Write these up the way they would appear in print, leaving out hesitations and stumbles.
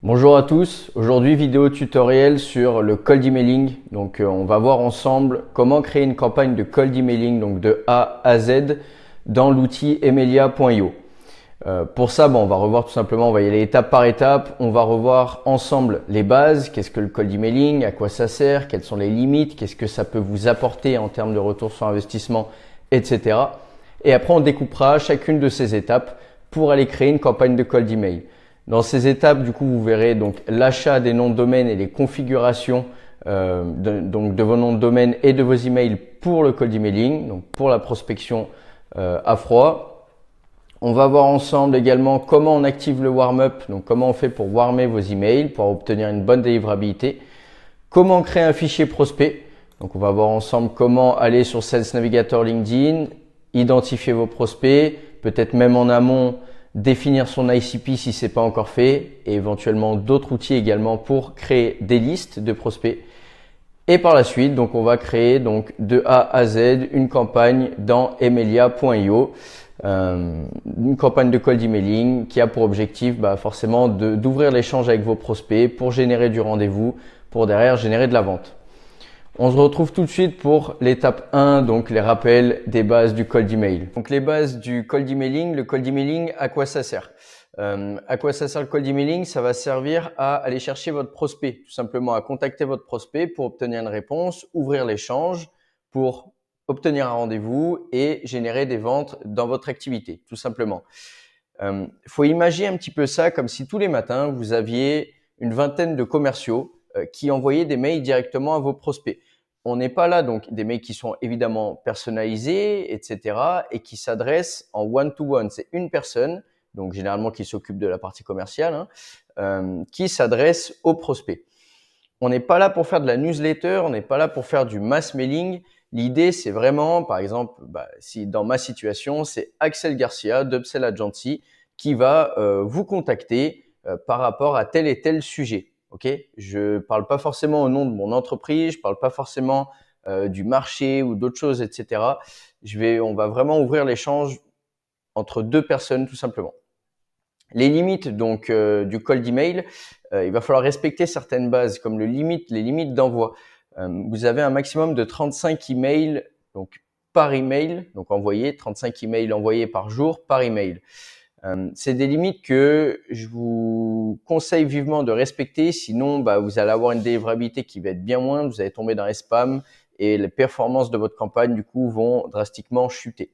Bonjour à tous, aujourd'hui vidéo tutoriel sur le cold emailing. Donc on va voir ensemble comment créer une campagne de cold emailing donc de A à Z dans l'outil Emaillia.io. Pour ça, on va revoir tout simplement, on va y aller étape par étape. On va revoir ensemble les bases, qu'est-ce que le cold emailing, à quoi ça sert, quelles sont les limites, qu'est-ce que ça peut vous apporter en termes de retour sur investissement, etc. Et après on découpera chacune de ces étapes pour aller créer une campagne de cold email. Dans ces étapes, du coup, vous verrez donc l'achat des noms de domaine et les configurations de vos noms de domaine et de vos emails pour le cold emailing, donc pour la prospection à froid. On va voir ensemble également comment on active le warm-up, donc comment on fait pour warmer vos emails pour obtenir une bonne délivrabilité. Comment créer un fichier prospect. Donc on va voir ensemble comment aller sur Sales Navigator LinkedIn, identifier vos prospects, peut-être même en amont définir son ICP si c'est pas encore fait et éventuellement d'autres outils également pour créer des listes de prospects. Et par la suite, donc on va créer donc de A à Z une campagne dans Emaillia.io, une campagne de cold emailing qui a pour objectif forcément d'ouvrir l'échange avec vos prospects pour générer du rendez-vous, pour derrière générer de la vente. On se retrouve tout de suite pour l'étape 1, donc les rappels des bases du cold email. Donc les bases du cold emailing, le cold emailing, à quoi ça sert? À quoi ça sert le cold emailing? Ça va servir à aller chercher votre prospect, tout simplement à contacter votre prospect pour obtenir une réponse, ouvrir l'échange, pour obtenir un rendez-vous et générer des ventes dans votre activité, tout simplement. Faut imaginer un petit peu ça comme si tous les matins, vous aviez une vingtaine de commerciaux qui envoyaient des mails directement à vos prospects. On n'est pas là, donc des mails qui sont évidemment personnalisés, etc. et qui s'adressent en one-to-one. C'est une personne, donc généralement qui s'occupe de la partie commerciale, qui s'adresse aux prospects. On n'est pas là pour faire de la newsletter, on n'est pas là pour faire du mass mailing. L'idée, c'est vraiment, par exemple, si dans ma situation, c'est Axel Garcia d'Upsell Agency qui va vous contacter par rapport à tel et tel sujet. Ok, je parle pas forcément au nom de mon entreprise, je parle pas forcément du marché ou d'autres choses, etc. On va vraiment ouvrir l'échange entre deux personnes tout simplement. Les limites donc du cold email, il va falloir respecter certaines bases comme les limites d'envoi. Vous avez un maximum de 35 emails donc par email, donc envoyés, 35 emails envoyés par jour par email. C'est des limites que je vous conseille vivement de respecter, sinon vous allez avoir une délivrabilité qui va être bien moindre, vous allez tomber dans les spams et les performances de votre campagne du coup vont drastiquement chuter.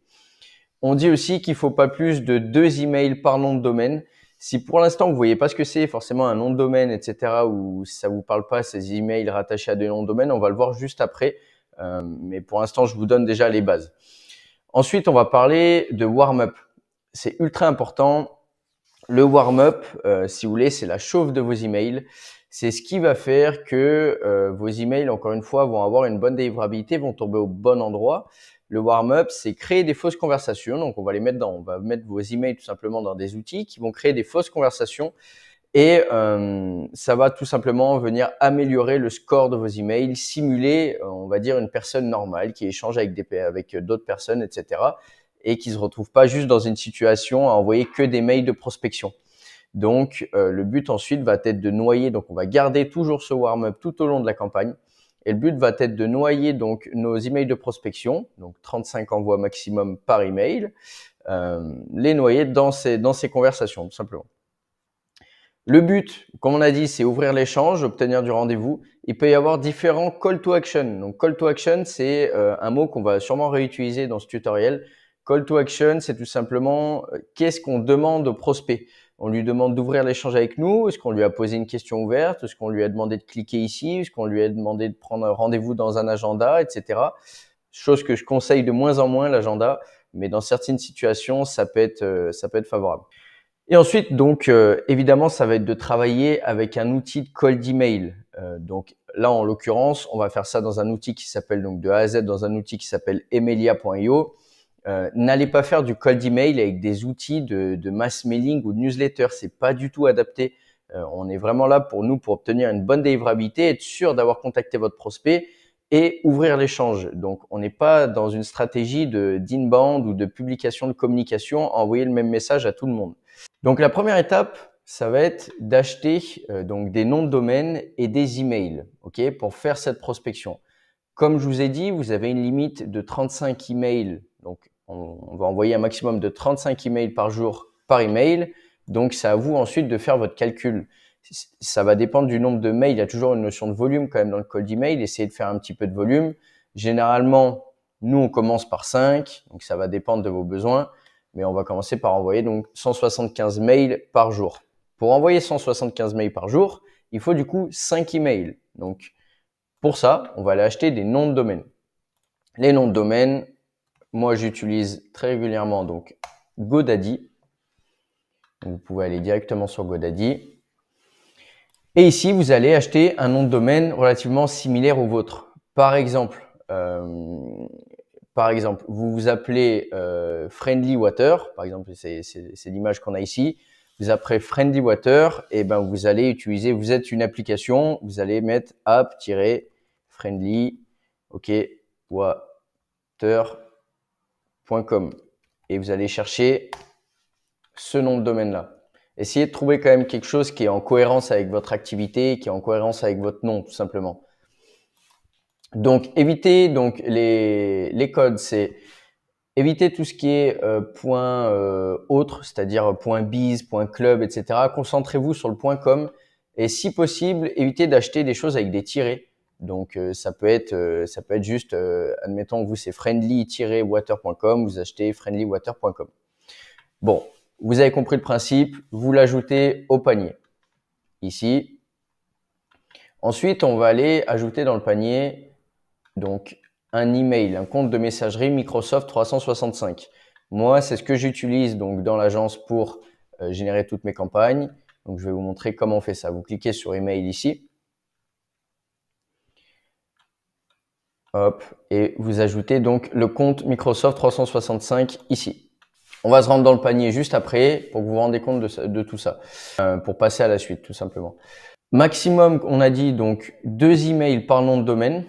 On dit aussi qu'il ne faut pas plus de 2 emails par nom de domaine. Si pour l'instant vous voyez pas ce que c'est forcément un nom de domaine, etc., ou si ça vous parle pas ces emails rattachés à des noms de domaine, on va le voir juste après. Mais pour l'instant, je vous donne déjà les bases. Ensuite, on va parler de warm-up. C'est ultra important. Le warm-up, si vous voulez, c'est la chauffe de vos emails. C'est ce qui va faire que vos emails, encore une fois, vont avoir une bonne délivrabilité, vont tomber au bon endroit. Le warm-up, c'est créer des fausses conversations. Donc, on va mettre vos emails tout simplement dans des outils qui vont créer des fausses conversations. Et ça va tout simplement venir améliorer le score de vos emails, simuler, on va dire, une personne normale qui échange avec d'autres personnes, etc. et qui se retrouve pas juste dans une situation à envoyer que des mails de prospection. Donc, le but ensuite va être de noyer. Donc, on va garder toujours ce warm-up tout au long de la campagne. Et le but va être de noyer donc nos emails de prospection, donc 35 envois maximum par email, les noyer dans ces conversations, tout simplement. Le but, comme on a dit, c'est ouvrir l'échange, obtenir du rendez-vous. Il peut y avoir différents call to action. Donc, call to action, c'est un mot qu'on va sûrement réutiliser dans ce tutoriel. Call to action, c'est tout simplement qu'est-ce qu'on demande au prospect. On lui demande d'ouvrir l'échange avec nous. Est-ce qu'on lui a posé une question ouverte? Est-ce qu'on lui a demandé de cliquer ici? Est-ce qu'on lui a demandé de prendre un rendez-vous dans un agenda, etc. Chose que je conseille de moins en moins, l'agenda. Mais dans certaines situations, ça peut être favorable. Et ensuite, donc, évidemment, ça va être de travailler avec un outil de cold email. Donc là, en l'occurrence, on va faire ça dans un outil qui s'appelle donc de A à Z, dans un outil qui s'appelle Emaillia.io. N'allez pas faire du cold email avec des outils de mass mailing ou de newsletter. C'est pas du tout adapté. On est vraiment là pour obtenir une bonne délivrabilité, être sûr d'avoir contacté votre prospect et ouvrir l'échange. Donc, on n'est pas dans une stratégie d'inbound ou de publication de communication, envoyer le même message à tout le monde. Donc, la première étape, ça va être d'acheter donc des noms de domaine et des emails, ok, pour faire cette prospection. Comme je vous ai dit, vous avez une limite de 35 emails. Donc, on va envoyer un maximum de 35 emails par jour par email. Donc, c'est à vous ensuite de faire votre calcul. Ça va dépendre du nombre de mails. Il y a toujours une notion de volume quand même dans le cold email. Essayez de faire un petit peu de volume. Généralement, nous, on commence par 5. Donc, ça va dépendre de vos besoins. Mais on va commencer par envoyer donc 175 mails par jour. Pour envoyer 175 mails par jour, il faut du coup 5 emails. Donc, pour ça, on va aller acheter des noms de domaine. Les noms de domaine, moi j'utilise très régulièrement donc GoDaddy. Vous pouvez aller directement sur GoDaddy. Et ici, vous allez acheter un nom de domaine relativement similaire au vôtre. Par exemple, vous vous appelez Friendly Water. Par exemple, c'est l'image qu'on a ici. Vous appelez Friendly Water, et ben vous allez utiliser, vous êtes une application, vous allez mettre app-friendly, ok, water.com et vous allez chercher ce nom de domaine-là. Essayez de trouver quand même quelque chose qui est en cohérence avec votre activité, qui est en cohérence avec votre nom, tout simplement. Donc, évitez donc les codes, c'est évitez tout ce qui est point autre, c'est-à-dire point .biz, point .club, etc. Concentrez-vous sur le point .com et si possible, évitez d'acheter des choses avec des tirets. Donc, ça peut être juste, admettons, vous c'est friendly-water.com, vous achetez friendlywater.com. Bon, vous avez compris le principe, vous l'ajoutez au panier, ici. Ensuite, on va aller ajouter dans le panier, donc, un email, un compte de messagerie Microsoft 365. Moi, c'est ce que j'utilise donc dans l'agence pour générer toutes mes campagnes. Donc, je vais vous montrer comment on fait ça. Vous cliquez sur email ici. Hop, et vous ajoutez donc le compte Microsoft 365 ici. On va se rendre dans le panier juste après pour que vous vous rendez compte de tout ça, pour passer à la suite tout simplement. Maximum, on a dit donc 2 emails par nom de domaine.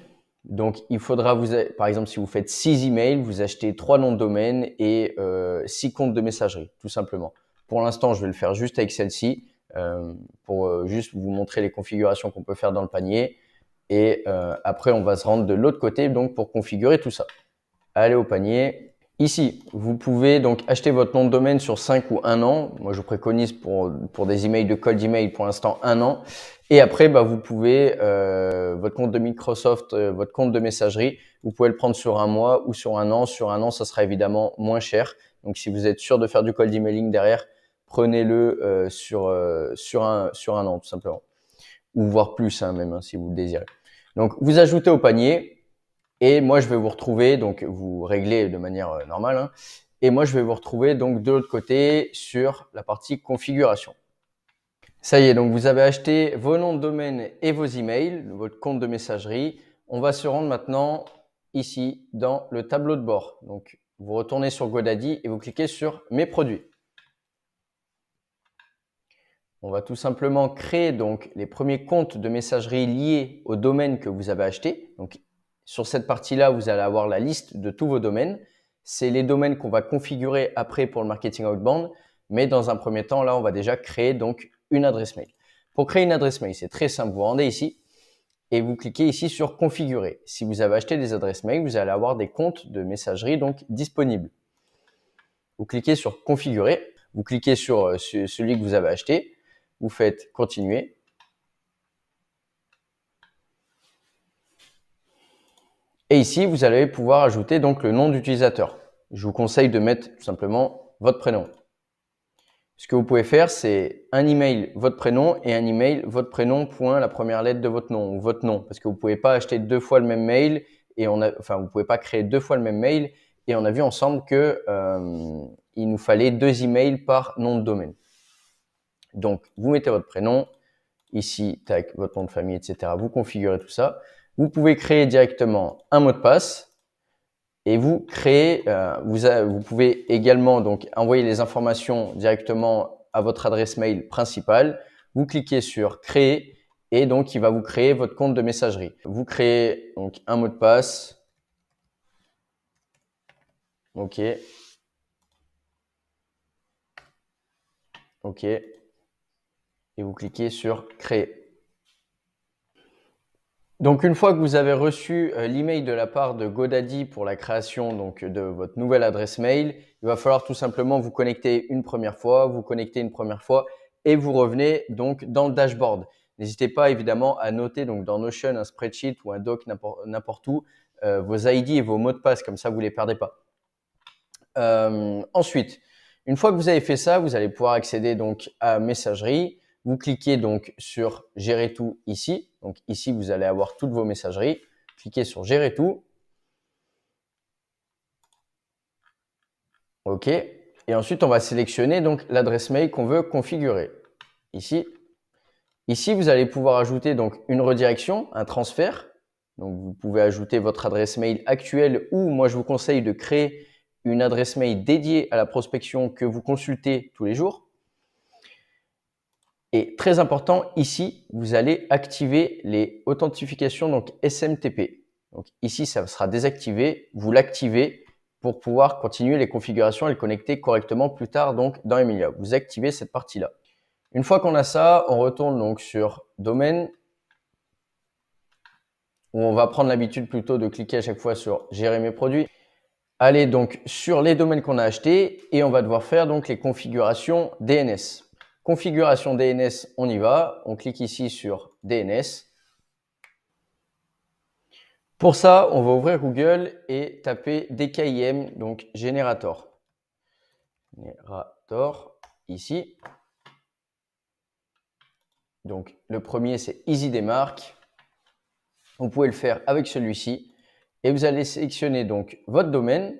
Donc, il faudra par exemple, si vous faites 6 emails, vous achetez 3 noms de domaine et 6 comptes de messagerie, tout simplement. Pour l'instant, je vais le faire juste avec celle-ci pour juste vous montrer les configurations qu'on peut faire dans le panier. Et après, on va se rendre de l'autre côté donc pour configurer tout ça. Allez au panier. Ici, vous pouvez donc acheter votre nom de domaine sur 5 ou 1 an. Moi, je vous préconise pour des emails de cold email pour l'instant 1 an. Et après, bah, vous pouvez, votre compte de Microsoft, votre compte de messagerie, vous pouvez le prendre sur 1 mois ou sur 1 an. Sur 1 an, ça sera évidemment moins cher. Donc, si vous êtes sûr de faire du cold emailing derrière, prenez-le sur un an tout simplement. Ou voire plus hein, même, hein, si vous le désirez. Donc, vous ajoutez au panier. Et moi, je vais vous retrouver, donc vous réglez de manière normale, hein, et moi, je vais vous retrouver donc de l'autre côté sur la partie configuration. Ça y est, donc vous avez acheté vos noms de domaine et vos emails, votre compte de messagerie. On va se rendre maintenant ici dans le tableau de bord. Donc, vous retournez sur GoDaddy et vous cliquez sur Mes produits. On va tout simplement créer donc les premiers comptes de messagerie liés au domaine que vous avez acheté. Donc, sur cette partie-là, vous allez avoir la liste de tous vos domaines. C'est les domaines qu'on va configurer après pour le marketing outbound. Mais dans un premier temps, là, on va déjà créer donc une adresse mail. Pour créer une adresse mail, c'est très simple. Vous rendez ici et vous cliquez ici sur configurer. Si vous avez acheté des adresses mail, vous allez avoir des comptes de messagerie donc disponibles. Vous cliquez sur configurer. Vous cliquez sur celui que vous avez acheté. Vous faites continuer. Et ici, vous allez pouvoir ajouter donc le nom d'utilisateur. Je vous conseille de mettre tout simplement votre prénom. Ce que vous pouvez faire, c'est un email votre prénom et un email votre prénom point la première lettre de votre nom ou votre nom, parce que vous pouvez pas acheter 2 fois le même mail et vous pouvez pas créer 2 fois le même mail et on a vu ensemble que il nous fallait 2 emails par nom de domaine. Donc, vous mettez votre prénom ici, tac, votre nom de famille, etc. Vous configurez tout ça. Vous pouvez créer directement un mot de passe et vous créez, vous pouvez également donc envoyer les informations directement à votre adresse mail principale. Vous cliquez sur créer et donc il va vous créer votre compte de messagerie. Vous créez donc un mot de passe. OK. OK. et vous cliquez sur créer. Donc une fois que vous avez reçu l'email de la part de GoDaddy pour la création donc de votre nouvelle adresse mail, il va falloir tout simplement vous connecter une première fois, et vous revenez donc dans le dashboard. N'hésitez pas évidemment à noter donc dans Notion un spreadsheet ou un doc n'importe où vos ID et vos mots de passe, comme ça vous les perdez pas. Ensuite, une fois que vous avez fait ça, vous allez pouvoir accéder donc à Messagerie. Vous cliquez donc sur Gérer tout ici. Donc ici, vous allez avoir toutes vos messageries. Cliquez sur Gérer tout. OK. Et ensuite, on va sélectionner donc l'adresse mail qu'on veut configurer. Ici. Ici, vous allez pouvoir ajouter donc une redirection, un transfert. Donc, vous pouvez ajouter votre adresse mail actuelle ou moi, je vous conseille de créer une adresse mail dédiée à la prospection que vous consultez tous les jours. Et très important, ici, vous allez activer les authentifications donc SMTP. Donc ici, ça sera désactivé. Vous l'activez pour pouvoir continuer les configurations et le connecter correctement plus tard donc dans Emilia. Vous activez cette partie-là. Une fois qu'on a ça, on retourne donc sur Domaine, où on va prendre l'habitude plutôt de cliquer à chaque fois sur Gérer mes produits. Allez donc sur les domaines qu'on a achetés et on va devoir faire donc les configurations DNS. Configuration DNS, on y va. On clique ici sur DNS. Pour ça, on va ouvrir Google et taper DKIM, donc Generator. Generator, ici. Donc, le premier, c'est EasyDemarc. Vous pouvez le faire avec celui-ci. Et vous allez sélectionner donc votre domaine.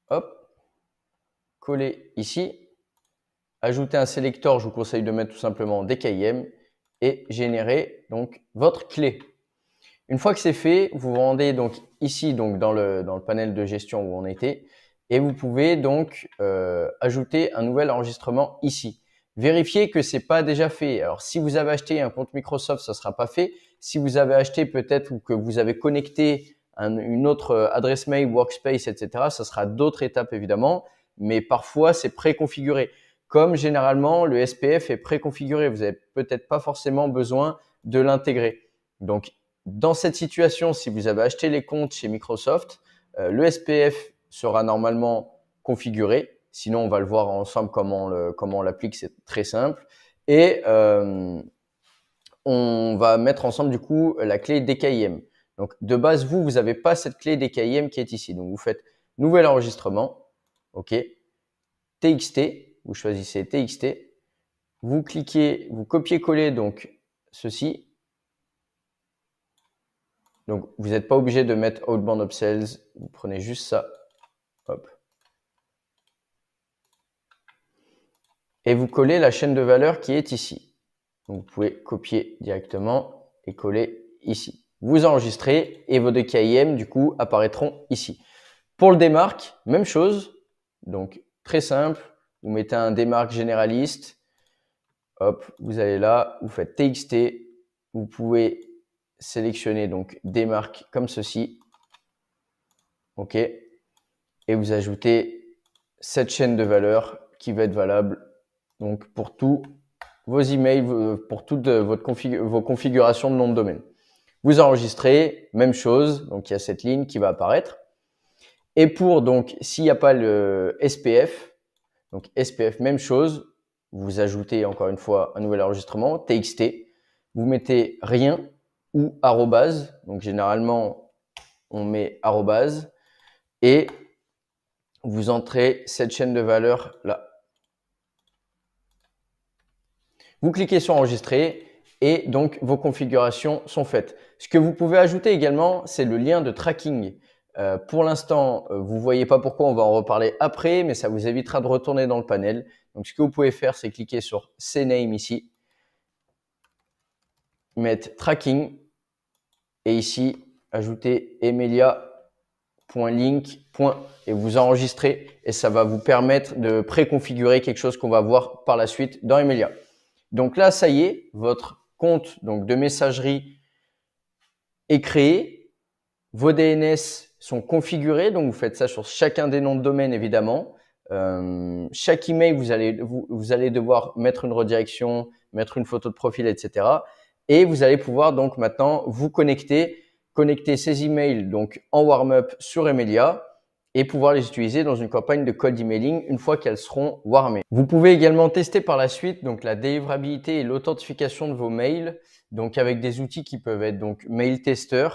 Hop. Coller ici. Ajouter un sélecteur, je vous conseille de mettre tout simplement DKIM et générer donc votre clé. Une fois que c'est fait, vous vous rendez donc ici donc dans le panel de gestion où on était et vous pouvez donc ajouter un nouvel enregistrement ici. Vérifiez que c'est pas déjà fait. Alors si vous avez acheté un compte Microsoft, ça sera pas fait. Si vous avez acheté peut-être ou que vous avez connecté une autre adresse mail, Workspace, etc., ça sera d'autres étapes évidemment, mais parfois c'est préconfiguré. Comme généralement le SPF est préconfiguré, vous n'avez peut-être pas forcément besoin de l'intégrer. Donc, dans cette situation, si vous avez acheté les comptes chez Microsoft, le SPF sera normalement configuré. Sinon, on va le voir ensemble comment on l'applique, c'est très simple. Et on va mettre ensemble du coup la clé DKIM. Donc, de base, vous n'avez pas cette clé DKIM qui est ici. Donc, vous faites nouvel enregistrement, OK, TXT. Vous choisissez TXT, vous cliquez, vous copiez-collez donc ceci. Donc, vous n'êtes pas obligé de mettre Outbound Upsells, vous prenez juste ça, hop. Et vous collez la chaîne de valeur qui est ici. Donc, vous pouvez copier directement et coller ici. Vous enregistrez et vos DKIM, du coup, apparaîtront ici. Pour le démarque, même chose. Donc, très simple. Vous mettez un démarque généraliste. Hop, vous allez là, vous faites TXT. Vous pouvez sélectionner donc démarque comme ceci. OK. Et vous ajoutez cette chaîne de valeur qui va être valable donc pour tous vos emails, pour toutes vos configurations de nom de domaine. Vous enregistrez, même chose, donc il y a cette ligne qui va apparaître. Et pour donc s'il n'y a pas le SPF, donc SPF, même chose, vous ajoutez encore une fois un nouvel enregistrement, TXT, vous mettez rien ou arrobase, donc généralement on met arrobase, et vous entrez cette chaîne de valeur là. Vous cliquez sur enregistrer et donc vos configurations sont faites. Ce que vous pouvez ajouter également, c'est le lien de tracking. Pour l'instant, vous voyez pas pourquoi, on va en reparler après, mais ça vous évitera de retourner dans le panel. Donc, ce que vous pouvez faire, c'est cliquer sur CNAME ici, mettre tracking et ici, ajouter emilia.link. Et vous enregistrez et ça va vous permettre de préconfigurer quelque chose qu'on va voir par la suite dans Emilia. Donc là, ça y est, votre compte donc de messagerie est créé. Vos DNS sont configurés, donc vous faites ça sur chacun des noms de domaine évidemment. Chaque email, vous allez devoir mettre une redirection, mettre une photo de profil, etc. Et vous allez pouvoir donc maintenant vous connecter ces emails donc en warm-up sur Emilia et pouvoir les utiliser dans une campagne de cold emailing une fois qu'elles seront warmées. Vous pouvez également tester par la suite donc la délivrabilité et l'authentification de vos mails, donc avec des outils qui peuvent être donc Mail Tester,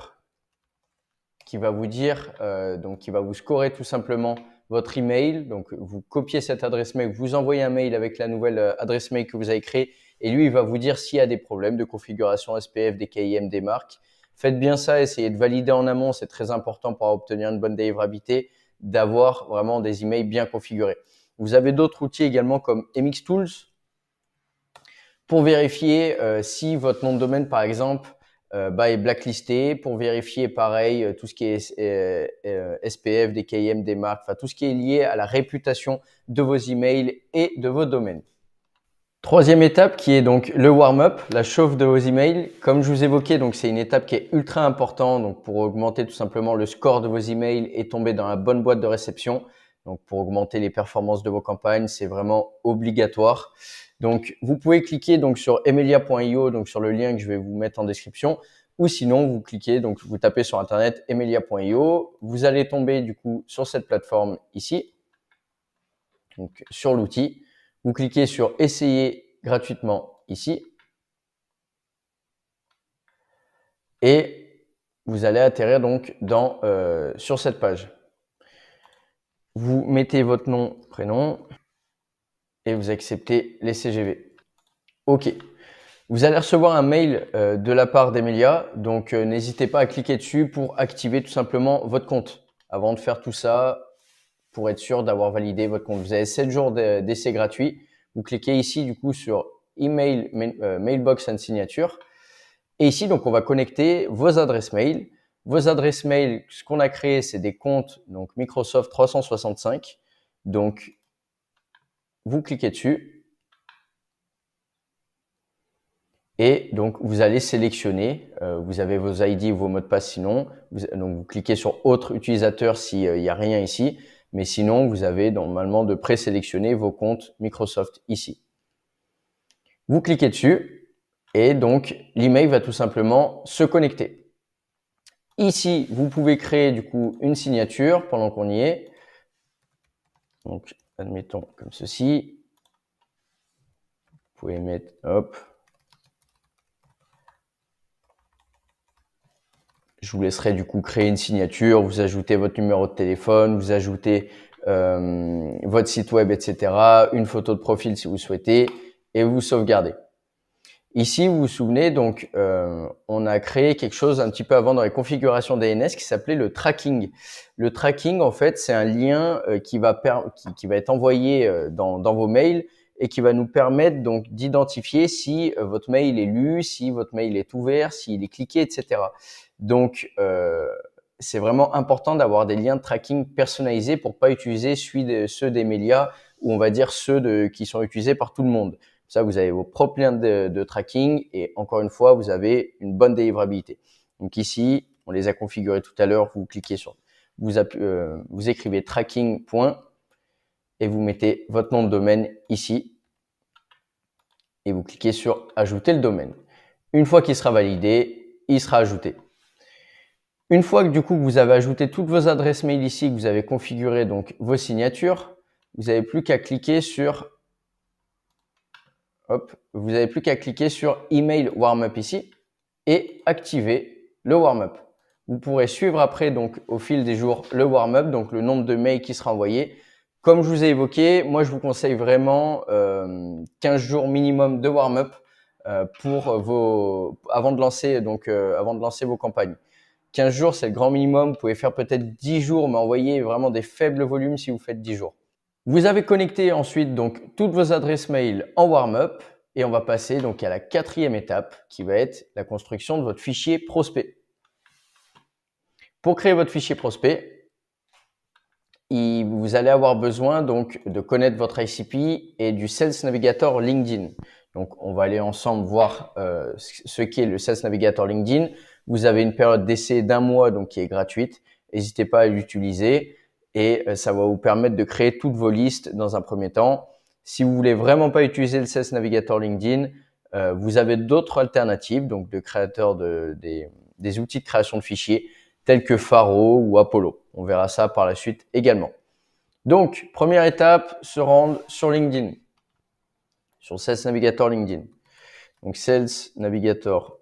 qui va vous dire donc qui va vous scorer tout simplement votre email. Donc vous copiez cette adresse mail, vous envoyez un mail avec la nouvelle adresse mail que vous avez créée et lui il va vous dire s'il y a des problèmes de configuration SPF, des KIM, des marques. Faites bien ça, essayez de valider en amont, c'est très important pour obtenir une bonne délivrabilité, d'avoir vraiment des emails bien configurés. Vous avez d'autres outils également comme MX Tools pour vérifier si votre nom de domaine par exemple est blacklisté, pour vérifier pareil tout ce qui est SPF, des KIM, des marques, enfin tout ce qui est lié à la réputation de vos emails et de vos domaines. Troisième étape qui est donc le warm-up, la chauffe de vos emails. Comme je vous évoquais, donc c'est une étape qui est ultra importante donc pour augmenter tout simplement le score de vos emails et tomber dans la bonne boîte de réception. Donc pour augmenter les performances de vos campagnes, c'est vraiment obligatoire. Donc vous pouvez cliquer donc sur emilia.io, donc sur le lien que je vais vous mettre en description, ou sinon vous cliquez donc vous tapez sur internet emilia.io, vous allez tomber du coup sur cette plateforme ici, donc sur l'outil. Vous cliquez sur « Essayer gratuitement » ici et vous allez atterrir donc sur cette page. Vous mettez votre nom, prénom et vous acceptez les CGV. OK. Vous allez recevoir un mail de la part d'Emilia, donc n'hésitez pas à cliquer dessus pour activer tout simplement votre compte. Avant de faire tout ça, pour être sûr d'avoir validé votre compte. Vous avez 7 jours d'essai gratuit. Vous cliquez ici du coup sur Email, Mailbox and Signature. Et ici, donc, on va connecter vos adresses mail. Vos adresses mail, ce qu'on a créé, c'est des comptes donc Microsoft 365. Donc, vous cliquez dessus. Et donc, vous allez sélectionner. Vous avez vos ID ou vos mots de passe sinon. Donc, vous cliquez sur Autre utilisateur s'il n'y a rien ici. Mais sinon, vous avez normalement de présélectionner vos comptes Microsoft ici. Vous cliquez dessus et donc l'email va tout simplement se connecter. Ici, vous pouvez créer du coup une signature pendant qu'on y est. Donc, admettons comme ceci. Vous pouvez mettre, hop. Je vous laisserai du coup créer une signature, vous ajoutez votre numéro de téléphone, vous ajoutez votre site web, etc. Une photo de profil si vous souhaitez et vous sauvegardez. Ici, vous vous souvenez, donc on a créé quelque chose un petit peu avant dans les configurations DNS qui s'appelait le tracking. Le tracking, en fait, c'est un lien qui va être envoyé dans vos mails et qui va nous permettre donc d'identifier si votre mail est lu, si votre mail est ouvert, s'il est cliqué, etc. Donc, c'est vraiment important d'avoir des liens de tracking personnalisés pour pas utiliser ceux d'Emilia ou on va dire ceux qui sont utilisés par tout le monde. Ça, vous avez vos propres liens de tracking et encore une fois, vous avez une bonne délivrabilité. Donc ici, on les a configurés tout à l'heure. Vous cliquez sur, vous écrivez tracking. Et vous mettez votre nom de domaine ici et vous cliquez sur ajouter le domaine. Une fois qu'il sera validé, il sera ajouté. Une fois que du coup vous avez ajouté toutes vos adresses mail ici, que vous avez configuré donc vos signatures, vous n'avez plus qu'à cliquer sur Email Warm-up ici et activer le warm-up. Vous pourrez suivre après donc au fil des jours le warm-up, donc le nombre de mails qui sera envoyé. Comme je vous ai évoqué, moi je vous conseille vraiment 15 jours minimum de warm-up avant de lancer vos campagnes. 15 jours, c'est le grand minimum. Vous pouvez faire peut-être 10 jours, mais envoyer vraiment des faibles volumes si vous faites 10 jours. Vous avez connecté ensuite donc toutes vos adresses mail en warm-up et on va passer donc à la 4e étape qui va être la construction de votre fichier prospect. Pour créer votre fichier prospect, vous allez avoir besoin donc de connaître votre ICP et du Sales Navigator LinkedIn. Donc, on va aller ensemble voir ce qu'est le Sales Navigator LinkedIn. Vous avez une période d'essai d'1 mois donc qui est gratuite. N'hésitez pas à l'utiliser. et ça va vous permettre de créer toutes vos listes dans un premier temps. Si vous voulez vraiment pas utiliser le Sales Navigator LinkedIn, vous avez d'autres alternatives, donc de créateurs des outils de création de fichiers tels que Faro ou Apollo. On verra ça par la suite également. Donc, première étape, se rendre sur LinkedIn, sur Sales Navigator LinkedIn. Donc, Sales Navigator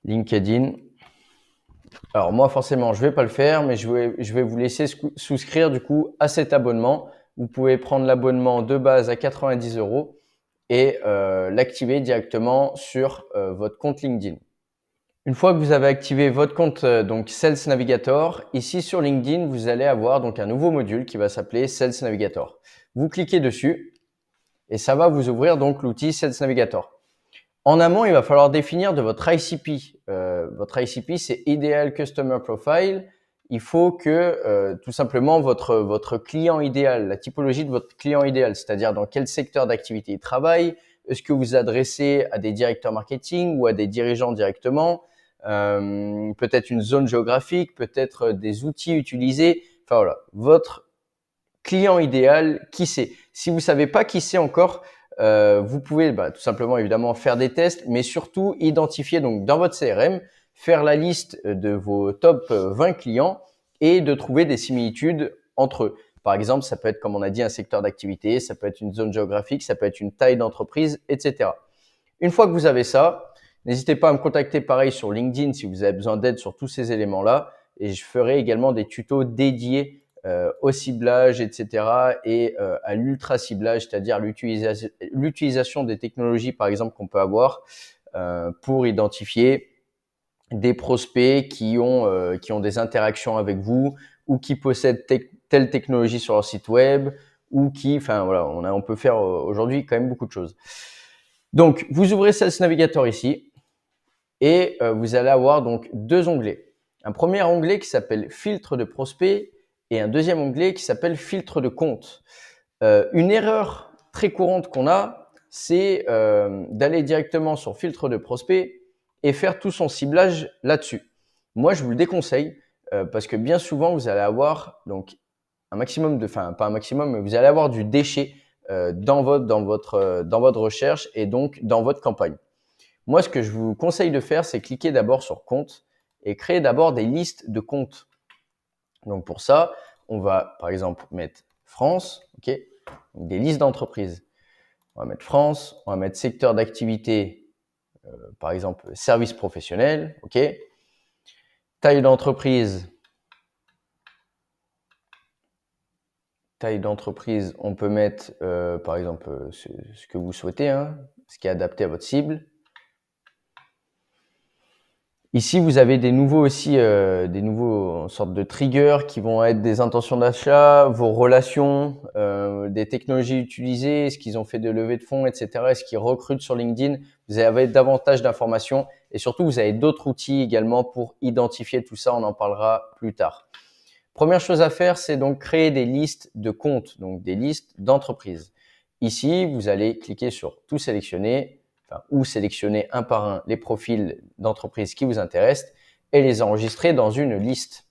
LinkedIn. Alors moi, forcément, je vais pas le faire, mais je vais vous laisser souscrire du coup à cet abonnement. Vous pouvez prendre l'abonnement de base à 90 € et l'activer directement sur votre compte LinkedIn. Une fois que vous avez activé votre compte donc Sales Navigator, ici sur LinkedIn, vous allez avoir donc un nouveau module qui va s'appeler Sales Navigator. Vous cliquez dessus et ça va vous ouvrir donc l'outil Sales Navigator. En amont, il va falloir définir de votre ICP. Votre ICP, c'est Ideal Customer Profile. Il faut que tout simplement votre client idéal, la typologie de votre client idéal, c'est-à-dire dans quel secteur d'activité il travaille, est-ce que vous adressez à des directeurs marketing ou à des dirigeants directement, peut-être une zone géographique, peut-être des outils utilisés. Enfin voilà, votre client idéal, qui c'est. Si vous savez pas qui c'est encore, vous pouvez tout simplement évidemment faire des tests, mais surtout identifier donc dans votre CRM, faire la liste de vos top 20 clients et de trouver des similitudes entre eux. Par exemple, ça peut être, comme on a dit, un secteur d'activité, ça peut être une zone géographique, ça peut être une taille d'entreprise, etc. Une fois que vous avez ça, n'hésitez pas à me contacter pareil sur LinkedIn si vous avez besoin d'aide sur tous ces éléments-là. Et je ferai également des tutos dédiés au ciblage, etc. et à l'ultra ciblage, c'est-à-dire l'utilisation des technologies, par exemple, qu'on peut avoir pour identifier des prospects qui ont des interactions avec vous ou qui possèdent telle technologie sur leur site web ou qui, enfin voilà, on peut faire aujourd'hui quand même beaucoup de choses. Donc, vous ouvrez Sales Navigator ici et vous allez avoir donc deux onglets. Un premier onglet qui s'appelle filtre de prospects et un deuxième onglet qui s'appelle filtre de compte. Une erreur très courante qu'on a, c'est d'aller directement sur filtre de prospects et faire tout son ciblage là-dessus. Moi, je vous le déconseille parce que bien souvent, vous allez avoir donc un maximum enfin pas un maximum, mais vous allez avoir du déchet dans votre recherche et donc dans votre campagne. Moi, ce que je vous conseille de faire, c'est cliquer d'abord sur compte et créer d'abord des listes de comptes. Donc pour ça, on va par exemple mettre France, ok, donc des listes d'entreprises. On va mettre France, on va mettre secteur d'activité, par exemple service professionnel, ok. Taille d'entreprise. Taille d'entreprise, on peut mettre par exemple ce que vous souhaitez, hein, ce qui est adapté à votre cible. Ici, vous avez des nouveaux aussi, des nouveaux sortes de triggers qui vont être des intentions d'achat, vos relations, des technologies utilisées, est-ce qu'ils ont fait de levées de fonds, etc. Est-ce qu'ils recrutent sur LinkedIn. Vous avez davantage d'informations et surtout, vous avez d'autres outils également pour identifier tout ça. On en parlera plus tard. Première chose à faire, c'est donc créer des listes de comptes, donc des listes d'entreprises. Ici, vous allez cliquer sur tout sélectionner, ou sélectionner un par un les profils d'entreprises qui vous intéressent et les enregistrer dans une liste.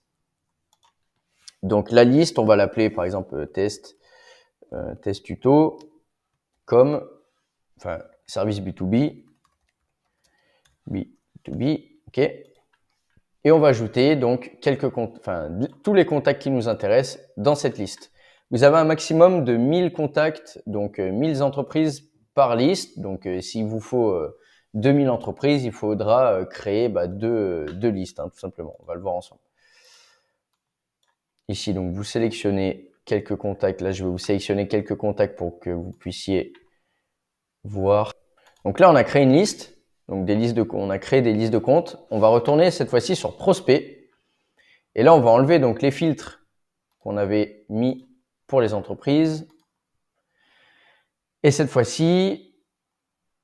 Donc la liste, on va l'appeler par exemple test tuto comme service B2B, ok. Et on va ajouter donc tous les contacts qui nous intéressent dans cette liste. Vous avez un maximum de 1000 contacts, donc 1000 entreprises par liste. Donc s'il vous faut 2000 entreprises, il faudra créer deux listes, hein, tout simplement. On va le voir ensemble. Ici, donc vous sélectionnez quelques contacts. Là, je vais vous sélectionner quelques contacts pour que vous puissiez voir. Donc là, on a créé une liste. Donc on a créé des listes de comptes. On va retourner cette fois-ci sur prospect. Et là, on va enlever donc les filtres qu'on avait mis pour les entreprises. Et cette fois-ci,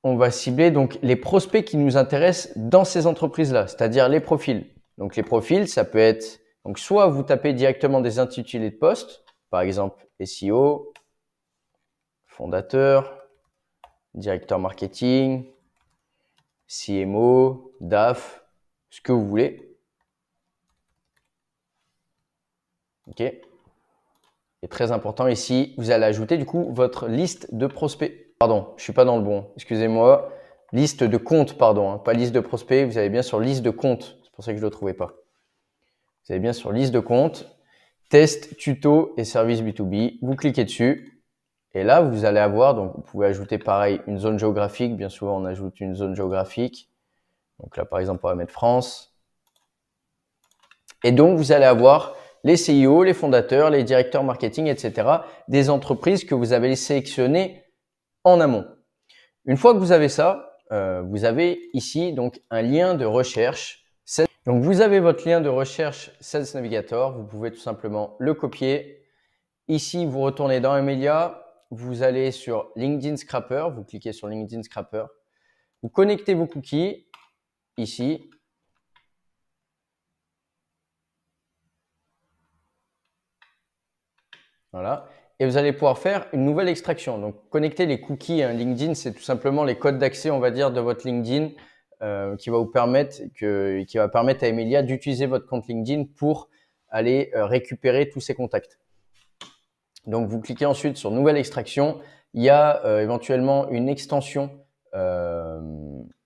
on va cibler donc les prospects qui nous intéressent dans ces entreprises-là, c'est-à-dire les profils. Donc les profils, ça peut être donc soit vous tapez directement des intitulés de poste, par exemple SEO, fondateur, directeur marketing, CMO, DAF, ce que vous voulez. OK. Et très important ici, vous allez ajouter du coup votre liste de prospects. Pardon, je suis pas dans le bon. Excusez-moi. Liste de comptes, pardon, hein, pas liste de prospects. Vous allez bien sur liste de comptes. C'est pour ça que je ne le trouvais pas. Vous allez bien sur liste de comptes, test, tuto et service B2B. Vous cliquez dessus. Et là, vous allez avoir, donc vous pouvez ajouter pareil une zone géographique. Bien souvent, on ajoute une zone géographique. Donc là, par exemple, on va mettre France. Et donc, vous allez avoir les CIO, les fondateurs, les directeurs marketing, etc. des entreprises que vous avez sélectionnées en amont. Une fois que vous avez ça, vous avez ici donc un lien de recherche. Donc, vous avez votre lien de recherche Sales Navigator. Vous pouvez tout simplement le copier. Ici, vous retournez dans Emelia. Vous allez sur LinkedIn Scrapper. Vous cliquez sur LinkedIn Scrapper. Vous connectez vos cookies ici. Voilà. Et vous allez pouvoir faire une nouvelle extraction. Donc, connecter les cookies à un LinkedIn, c'est tout simplement les codes d'accès, on va dire, de votre LinkedIn qui va permettre à Emelia d'utiliser votre compte LinkedIn pour aller récupérer tous ses contacts. Donc, vous cliquez ensuite sur Nouvelle extraction. Il y a éventuellement une extension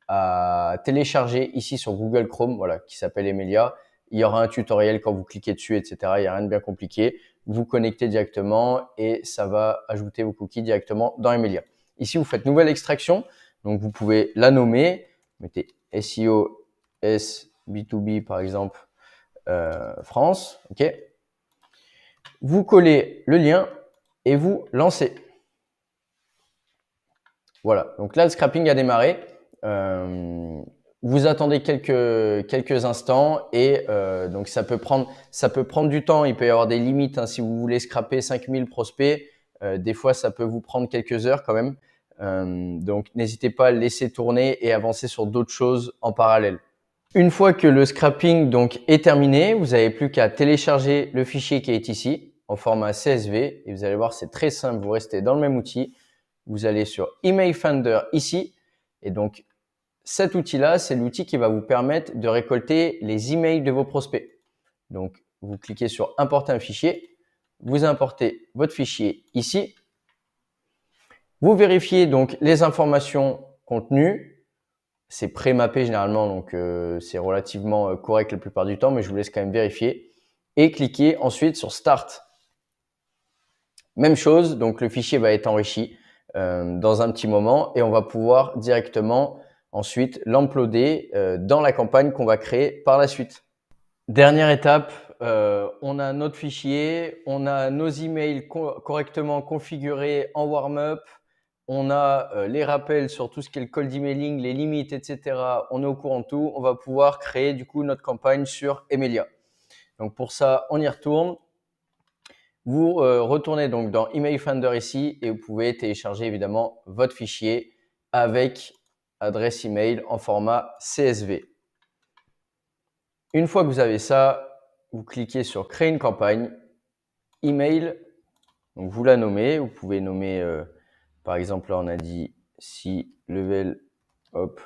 à télécharger ici sur Google Chrome, voilà, qui s'appelle Emelia. Il y aura un tutoriel quand vous cliquez dessus, etc. Il n'y a rien de bien compliqué. Vous connectez directement et ça va ajouter vos cookies directement dans Emelia. Ici, vous faites nouvelle extraction. Donc, vous pouvez la nommer. Mettez SEO S B2B, par exemple, France. OK. Vous collez le lien et vous lancez. Voilà. Donc là, le scrapping a démarré. Vous attendez quelques instants et donc ça peut prendre du temps. Il peut y avoir des limites hein, si vous voulez scraper 5000 prospects. Des fois, ça peut vous prendre quelques heures quand même. Donc, n'hésitez pas à le laisser tourner et avancer sur d'autres choses en parallèle. Une fois que le scrapping donc est terminé, vous n'avez plus qu'à télécharger le fichier qui est ici en format CSV et vous allez voir, c'est très simple. Vous restez dans le même outil. Vous allez sur Email Finder ici et donc cet outil-là, c'est l'outil qui va vous permettre de récolter les emails de vos prospects. Donc, vous cliquez sur Importer un fichier, vous importez votre fichier ici. Vous vérifiez donc les informations contenues. C'est pré-mappé généralement, donc c'est relativement correct la plupart du temps, mais je vous laisse quand même vérifier. Et cliquez ensuite sur Start. Même chose, donc le fichier va être enrichi dans un petit moment et on va pouvoir directement ensuite l'uploader dans la campagne qu'on va créer par la suite. Dernière étape, on a notre fichier, on a nos emails correctement configurés en warm-up, on a les rappels sur tout ce qui est le cold emailing, les limites, etc. On est au courant de tout. On va pouvoir créer du coup notre campagne sur Emelia. Donc pour ça, on y retourne. Vous retournez donc dans Email Finder ici et vous pouvez télécharger évidemment votre fichier avec adresse email en format CSV. Une fois que vous avez ça, vous cliquez sur Créer une campagne, email. Donc vous la nommez. Vous pouvez nommer, par exemple, là on a dit si level, hop,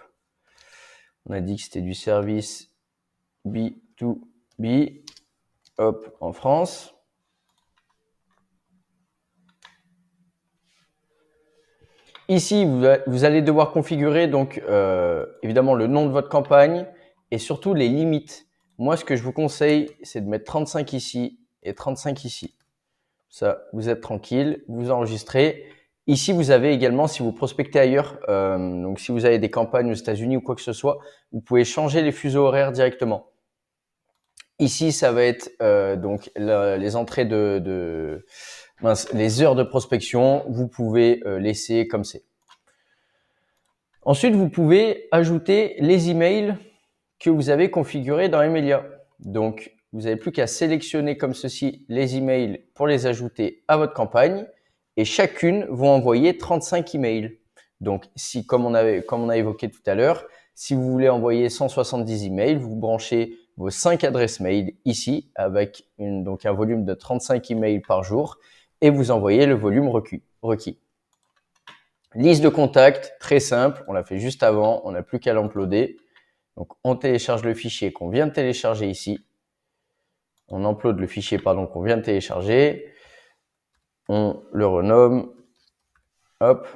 on a dit que c'était du service B2B, hop, en France. Ici, vous allez devoir configurer donc évidemment le nom de votre campagne et surtout les limites. Moi, ce que je vous conseille, c'est de mettre 35 ici et 35 ici. Ça, vous êtes tranquille, vous enregistrez. Ici, vous avez également, si vous prospectez ailleurs, donc si vous avez des campagnes aux États-Unis ou quoi que ce soit, vous pouvez changer les fuseaux horaires directement. Ici, ça va être donc les entrées les heures de prospection, vous pouvez laisser comme c'est. Ensuite, vous pouvez ajouter les emails que vous avez configurés dans Emelia. Donc, vous n'avez plus qu'à sélectionner comme ceci les emails pour les ajouter à votre campagne et chacune vont envoyer 35 emails. Donc, si comme on a évoqué tout à l'heure, si vous voulez envoyer 170 emails, vous branchez vos 5 adresses mail ici avec donc un volume de 35 emails par jour et vous envoyez le volume requis. Liste de contacts, très simple, on l'a fait juste avant, on n'a plus qu'à l'uploader. Donc on télécharge le fichier qu'on vient de télécharger ici. On upload le fichier qu'on vient de télécharger. On le renomme. Hop.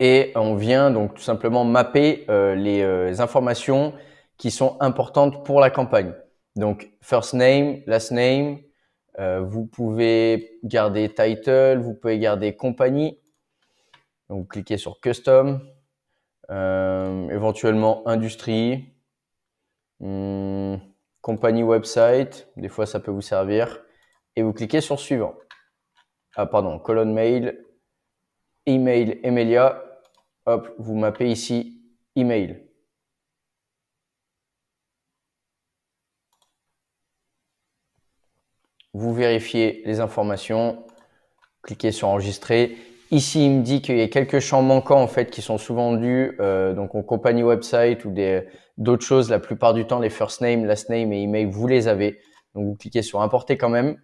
Et on vient donc tout simplement mapper les informations qui sont importantes pour la campagne. Donc, first name, last name. Vous pouvez garder title, vous pouvez garder compagnie. Donc, vous cliquez sur custom. Éventuellement industrie. Compagnie website. Des fois, ça peut vous servir. Et vous cliquez sur suivant. Ah, pardon, colonne mail. Email Emilia. Hop, vous mappez ici email. Vous vérifiez les informations, cliquez sur enregistrer. Ici, il me dit qu'il y a quelques champs manquants en fait qui sont souvent dus donc en compagnie website ou d'autres choses. La plupart du temps, les first name, last name et email, vous les avez. Donc vous cliquez sur importer quand même.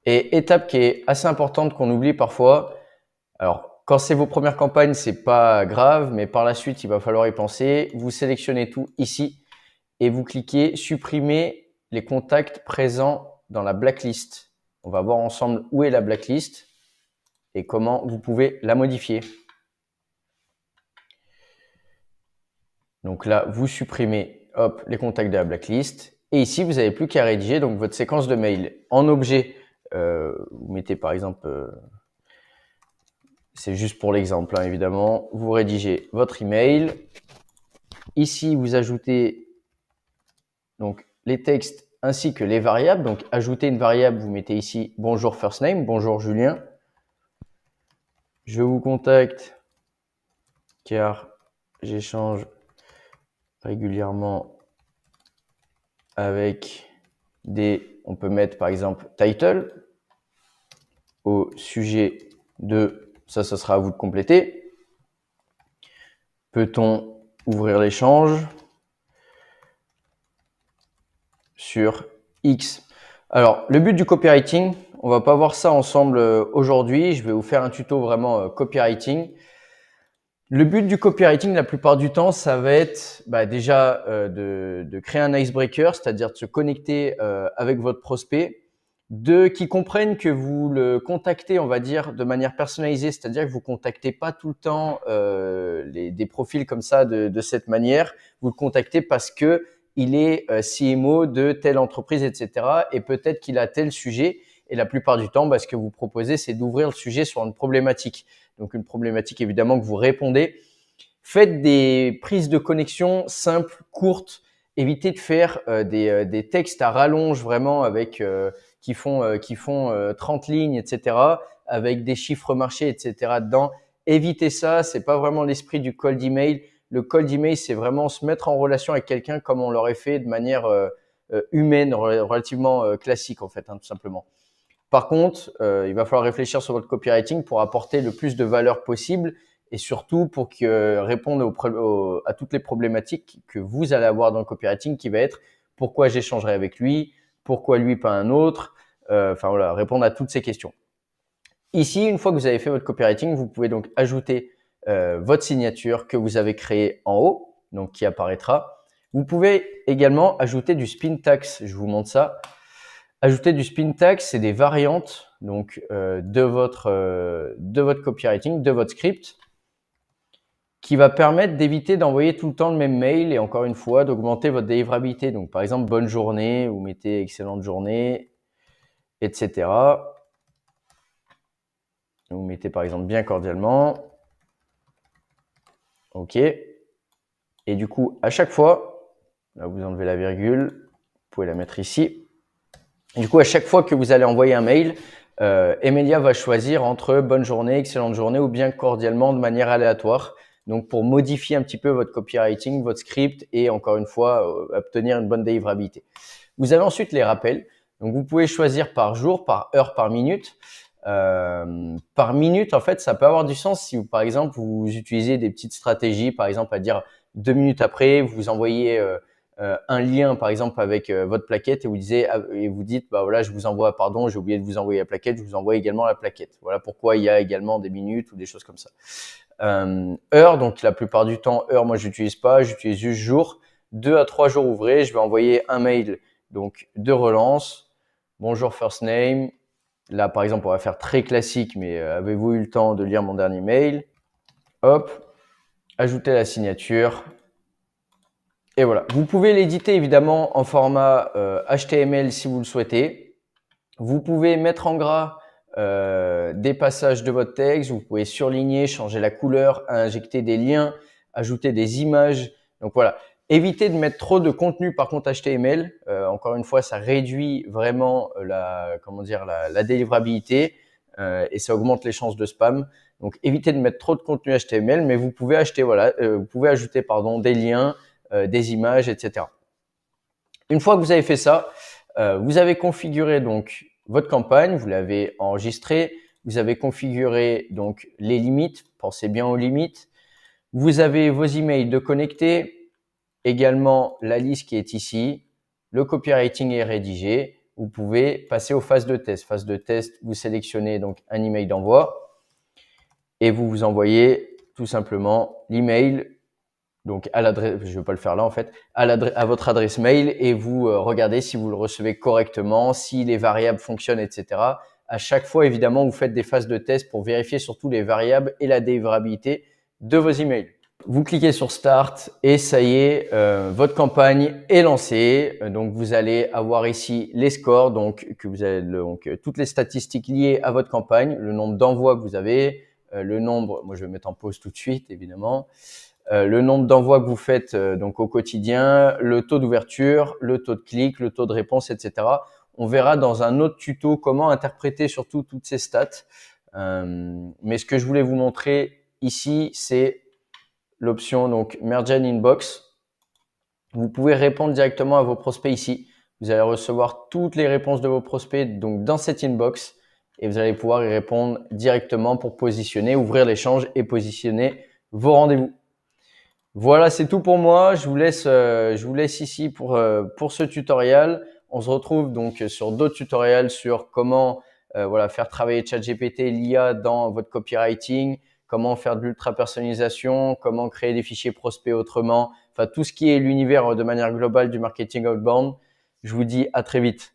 Et étape qui est assez importante qu'on oublie parfois. Alors quand c'est vos premières campagnes, c'est pas grave, mais par la suite, il va falloir y penser. Vous sélectionnez tout ici et vous cliquez supprimer les contacts présents dans la blacklist. On va voir ensemble où est la blacklist et comment vous pouvez la modifier. Donc là, vous supprimez hop, les contacts de la blacklist. Et ici, vous n'avez plus qu'à rédiger donc votre séquence de mail. En objet, vous mettez par exemple, c'est juste pour l'exemple hein, évidemment, vous rédigez votre email. Ici, vous ajoutez donc les textes ainsi que les variables. Donc, ajouter une variable, vous mettez ici bonjour first name, bonjour Julien. Je vous contacte car j'échange régulièrement avec on peut mettre par exemple title au sujet de, ça sera à vous de compléter. Peut-on ouvrir l'échange sur X? Alors, le but du copywriting, on va pas voir ça ensemble aujourd'hui. Je vais vous faire un tuto vraiment copywriting. Le but du copywriting, la plupart du temps, ça va être déjà de créer un icebreaker, c'est-à-dire de se connecter avec votre prospect, qu'ils comprennent que vous le contactez, on va dire, de manière personnalisée, c'est-à-dire que vous contactez pas tout le temps des profils comme ça de cette manière. Vous le contactez parce que il est CMO de telle entreprise, etc. Et peut-être qu'il a tel sujet. Et la plupart du temps, ce que vous proposez, c'est d'ouvrir le sujet sur une problématique. Donc, une problématique, évidemment, que vous répondez. Faites des prises de connexion simples, courtes. Évitez de faire des textes à rallonge, vraiment, avec qui font 30 lignes, etc., avec des chiffres marchés, etc. dedans. Évitez ça. C'est pas vraiment l'esprit du cold email. Le cold email, c'est vraiment se mettre en relation avec quelqu'un comme on l'aurait fait de manière humaine, relativement classique, en fait, hein, tout simplement. Par contre, il va falloir réfléchir sur votre copywriting pour apporter le plus de valeur possible et surtout pour répondre à toutes les problématiques que vous allez avoir dans le copywriting qui va être pourquoi j'échangerai avec lui, pourquoi lui pas un autre, voilà, répondre à toutes ces questions. Ici, une fois que vous avez fait votre copywriting, vous pouvez donc ajouter votre signature que vous avez créée en haut, donc qui apparaîtra. Vous pouvez également ajouter du spin tags. Je vous montre ça. Ajouter du spin tag, c'est des variantes donc de votre copywriting, de votre script, qui va permettre d'éviter d'envoyer tout le temps le même mail et encore une fois d'augmenter votre délivrabilité. Donc par exemple bonne journée, vous mettez excellente journée, etc. Vous mettez par exemple bien cordialement. OK. Et du coup à chaque fois, là vous enlevez la virgule, vous pouvez la mettre ici. Et du coup, à chaque fois que vous allez envoyer un mail, Emilia va choisir entre bonne journée, excellente journée ou bien cordialement de manière aléatoire. Donc, pour modifier un petit peu votre copywriting, votre script et encore une fois, obtenir une bonne délivrabilité. Vous avez ensuite les rappels. Donc, vous pouvez choisir par jour, par heure, par minute. Par minute, en fait, ça peut avoir du sens si, par exemple, vous utilisez des petites stratégies, par exemple, à dire 2 minutes après, vous envoyez un lien par exemple avec votre plaquette et vous dites voilà, je vous envoie, pardon, j'ai oublié de vous envoyer la plaquette, je vous envoie également la plaquette. Voilà pourquoi il y a également des minutes ou des choses comme ça. Heure, donc la plupart du temps heure, moi j'utilise pas, j'utilise juste jour. 2 à 3 jours ouvrés, je vais envoyer un mail donc de relance. Bonjour first name. Là, par exemple, on va faire très classique, mais avez-vous eu le temps de lire mon dernier mail? Hop, ajouter la signature. Et voilà. Vous pouvez l'éditer évidemment en format HTML si vous le souhaitez. Vous pouvez mettre en gras des passages de votre texte. Vous pouvez surligner, changer la couleur, injecter des liens, ajouter des images. Donc voilà. Évitez de mettre trop de contenu par contre HTML. Encore une fois, ça réduit vraiment la délivrabilité et ça augmente les chances de spam. Donc évitez de mettre trop de contenu HTML, mais vous pouvez ajouter des liens, des images, etc. Une fois que vous avez fait ça, vous avez configuré donc votre campagne, vous l'avez enregistrée, vous avez configuré donc les limites, pensez bien aux limites. Vous avez vos emails de connecter, également la liste qui est ici, le copywriting est rédigé. Vous pouvez passer aux phases de test. Phase de test, vous sélectionnez donc un email d'envoi et vous envoyez tout simplement l'email donc à l'adresse, je vais pas le faire là en fait, à votre adresse mail et vous regardez si vous le recevez correctement, si les variables fonctionnent, etc. À chaque fois, évidemment, vous faites des phases de test pour vérifier surtout les variables et la délivrabilité de vos emails. Vous cliquez sur Start et ça y est, votre campagne est lancée. Donc, vous allez avoir ici les scores, donc toutes les statistiques liées à votre campagne, le nombre d'envois que vous avez, le nombre, moi je vais mettre en pause tout de suite évidemment. Le nombre d'envois que vous faites donc au quotidien, le taux d'ouverture, le taux de clic, le taux de réponse, etc. On verra dans un autre tuto comment interpréter surtout toutes ces stats. Mais ce que je voulais vous montrer ici, c'est l'option donc Merge an Inbox. Vous pouvez répondre directement à vos prospects ici. Vous allez recevoir toutes les réponses de vos prospects donc dans cette inbox et vous allez pouvoir y répondre directement pour positionner, ouvrir l'échange et positionner vos rendez-vous. Voilà, c'est tout pour moi. Je vous laisse ici pour ce tutoriel. On se retrouve donc sur d'autres tutoriels sur comment faire travailler ChatGPT, l'IA dans votre copywriting, comment faire de l'ultra personnalisation, comment créer des fichiers prospects autrement, enfin tout ce qui est l'univers de manière globale du marketing outbound. Je vous dis à très vite.